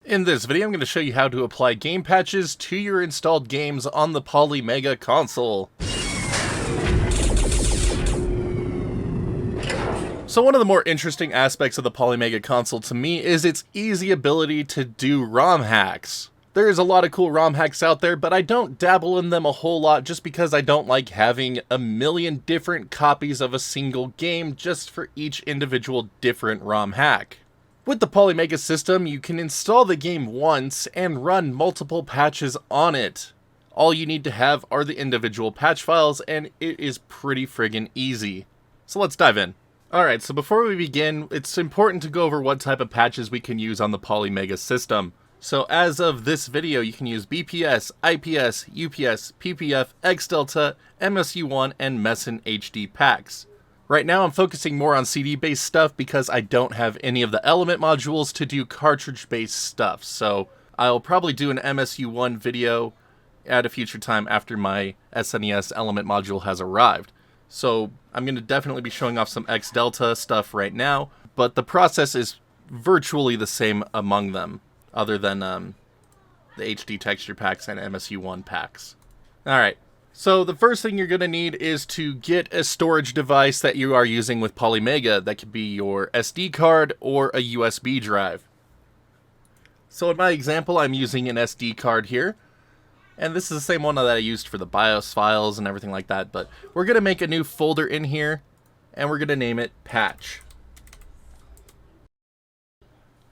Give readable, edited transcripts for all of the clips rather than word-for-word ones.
In this video, I'm going to show you how to apply game patches to your installed games on the Polymega console. So one of the more interesting aspects of the Polymega console to me is its easy ability to do ROM hacks. There's a lot of cool ROM hacks out there, but I don't dabble in them a whole lot just because I don't like having a million different copies of a single game just for each individual different ROM hack. With the Polymega system, you can install the game once and run multiple patches on it. All you need to have are the individual patch files, and it is pretty friggin' easy. So let's dive in. Alright, so before we begin, it's important to go over what type of patches we can use on the Polymega system. So as of this video, you can use BPS, IPS, UPS, PPF, XDelta, MSU1, and Messen HD packs. Right now I'm focusing more on CD-based stuff because I don't have any of the element modules to do cartridge-based stuff, so I'll probably do an MSU1 video at a future time after my SNES element module has arrived. So I'm going to definitely be showing off some XDelta stuff right now, but the process is virtually the same among them, other than the HD texture packs and MSU1 packs. Alright. So the first thing you're going to need is to get a storage device that you are using with Polymega. That could be your SD card or a USB drive. So in my example, I'm using an SD card here. And this is the same one that I used for the BIOS files and everything like that. But we're going to make a new folder in here, and we're going to name it Patch.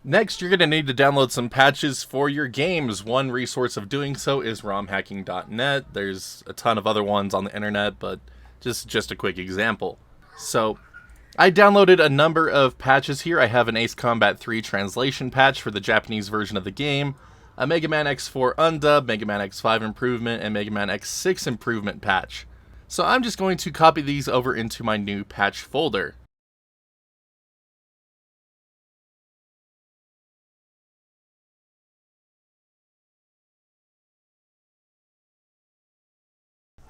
Next, you're going to need to download some patches for your games. One resource of doing so is ROMHacking.net. There's a ton of other ones on the internet, but just a quick example. So, I downloaded a number of patches here. I have an Ace Combat 3 translation patch for the Japanese version of the game, a Mega Man X4 Undub, Mega Man X5 Improvement, and Mega Man X6 Improvement patch. So I'm just going to copy these over into my new patch folder.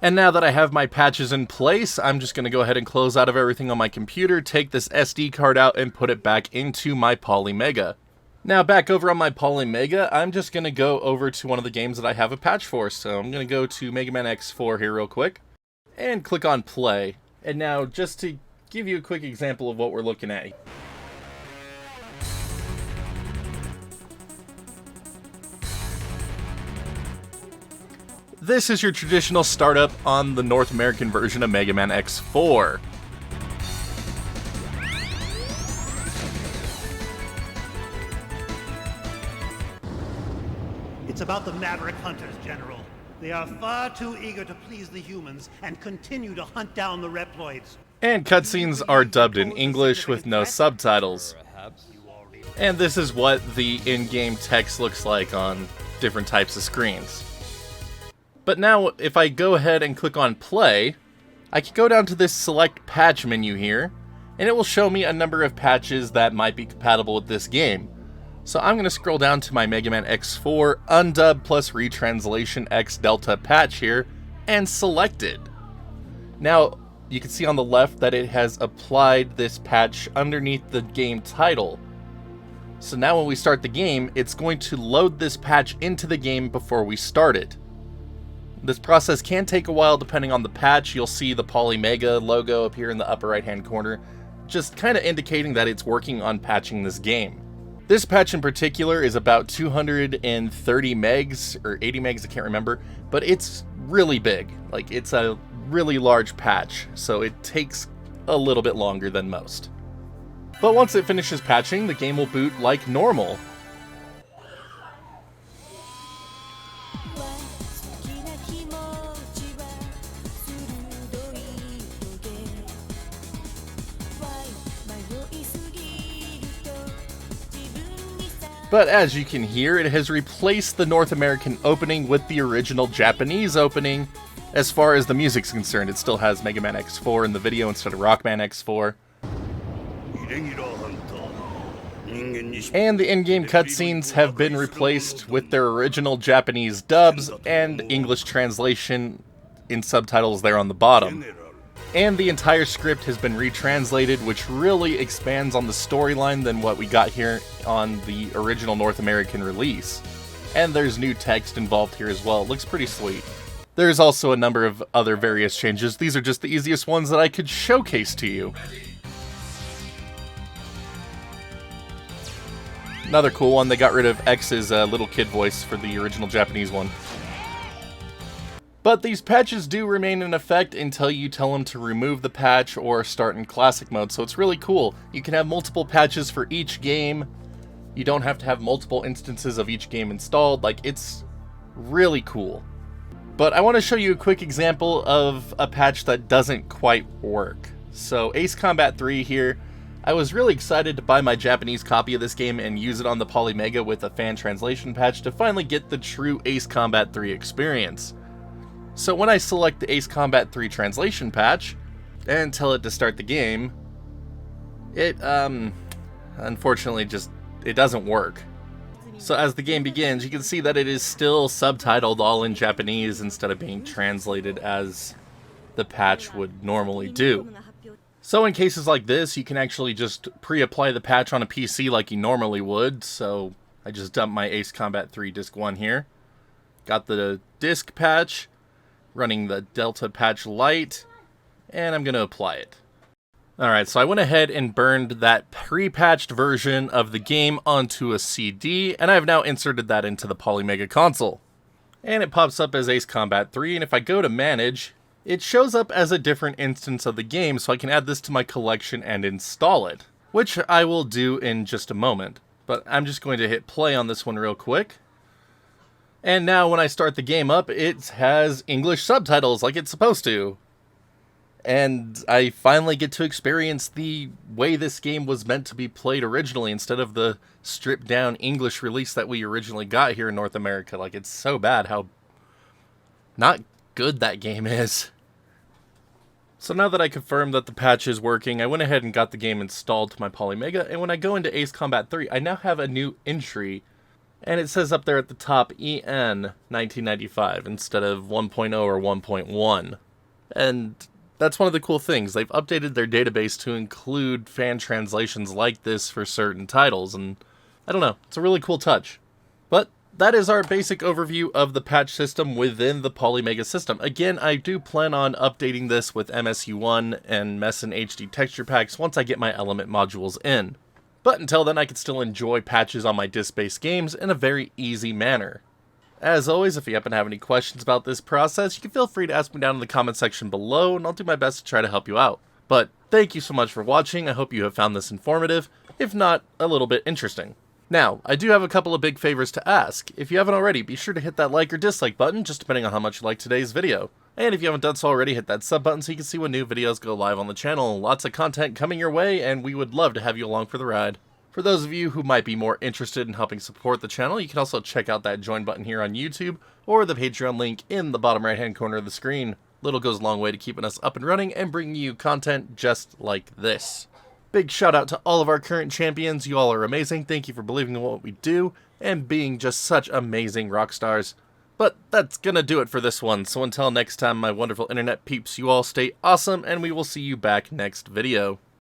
And now that I have my patches in place, I'm just going to go ahead and close out of everything on my computer, take this SD card out, and put it back into my Polymega. Now back over on my Polymega, I'm just going to go over to one of the games that I have a patch for. So I'm going to go to Mega Man X4 here real quick, and click on play. And now just to give you a quick example of what we're looking at. This is your traditional startup on the North American version of Mega Man X4. It's about the Maverick Hunters, General. They are far too eager to please the humans and continue to hunt down the Reploids. And cutscenes are dubbed in English with no subtitles. And this is what the in-game text looks like on different types of screens. But now, if I go ahead and click on play, I can go down to this select patch menu here, and it will show me a number of patches that might be compatible with this game. So I'm going to scroll down to my Mega Man X4 Undub plus Retranslation XDelta patch here, and select it. Now, you can see on the left that it has applied this patch underneath the game title. So now when we start the game, it's going to load this patch into the game before we start it. This process can take a while depending on the patch. You'll see the Polymega logo appear in the upper right hand corner, just kind of indicating that it's working on patching this game. This patch in particular is about 230 megs, or 80 megs, I can't remember, but it's really big. Like, it's a really large patch, so it takes a little bit longer than most. But once it finishes patching, the game will boot like normal. But as you can hear, it has replaced the North American opening with the original Japanese opening. As far as the music's concerned, it still has Mega Man X4 in the video instead of Rockman X4. And the in-game cutscenes have been replaced with their original Japanese dubs and English translation in subtitles there on the bottom. And the entire script has been retranslated, which really expands on the storyline than what we got here on the original North American release. And there's new text involved here as well. It looks pretty sweet. There's also a number of other various changes. These are just the easiest ones that I could showcase to you. Another cool one, they got rid of X's little kid voice for the original Japanese one. But these patches do remain in effect until you tell them to remove the patch or start in classic mode, so it's really cool. You can have multiple patches for each game. You don't have to have multiple instances of each game installed. Like, it's really cool. But I want to show you a quick example of a patch that doesn't quite work. So Ace Combat 3 here. I was really excited to buy my Japanese copy of this game and use it on the Polymega with a fan translation patch to finally get the true Ace Combat 3 experience. So when I select the Ace Combat 3 translation patch and tell it to start the game, it unfortunately it doesn't work. So as the game begins, you can see that it is still subtitled all in Japanese instead of being translated as the patch would normally do. So in cases like this, you can actually just pre-apply the patch on a PC like you normally would. So I just dumped my Ace Combat 3 Disc 1 here. Got the disc patch, running the Delta Patch Lite, and I'm going to apply it. Alright, so I went ahead and burned that pre-patched version of the game onto a CD, and I've now inserted that into the Polymega console. And it pops up as Ace Combat 3, and if I go to Manage, it shows up as a different instance of the game, so I can add this to my collection and install it, which I will do in just a moment. But I'm just going to hit play on this one real quick. And now when I start the game up, it has English subtitles like it's supposed to. And I finally get to experience the way this game was meant to be played originally instead of the stripped down English release that we originally got here in North America. Like, it's so bad how not good that game is. So now that I confirmed that the patch is working, I went ahead and got the game installed to my Polymega, and when I go into Ace Combat 3, I now have a new entry, and it says up there at the top EN 1995 instead of 1.0 or 1.1. And that's one of the cool things. They've updated their database to include fan translations like this for certain titles, and I don't know, it's a really cool touch. But that is our basic overview of the patch system within the Polymega system. Again, I do plan on updating this with MSU1 and Messen HD texture packs once I get my element modules in. But until then, I can still enjoy patches on my disc-based games in a very easy manner. As always, if you happen to have any questions about this process, you can feel free to ask me down in the comment section below, and I'll do my best to try to help you out. But thank you so much for watching. I hope you have found this informative, if not a little bit interesting. Now, I do have a couple of big favors to ask. If you haven't already, be sure to hit that like or dislike button, just depending on how much you like today's video. And if you haven't done so already, hit that sub button so you can see when new videos go live on the channel. Lots of content coming your way, and we would love to have you along for the ride. For those of you who might be more interested in helping support the channel, you can also check out that join button here on YouTube, or the Patreon link in the bottom right hand corner of the screen. Little goes a long way to keeping us up and running and bringing you content just like this. Big shout out to all of our current champions. You all are amazing. Thank you for believing in what we do and being just such amazing rock stars. But that's gonna do it for this one. So until next time, my wonderful internet peeps, you all stay awesome, and we will see you back next video.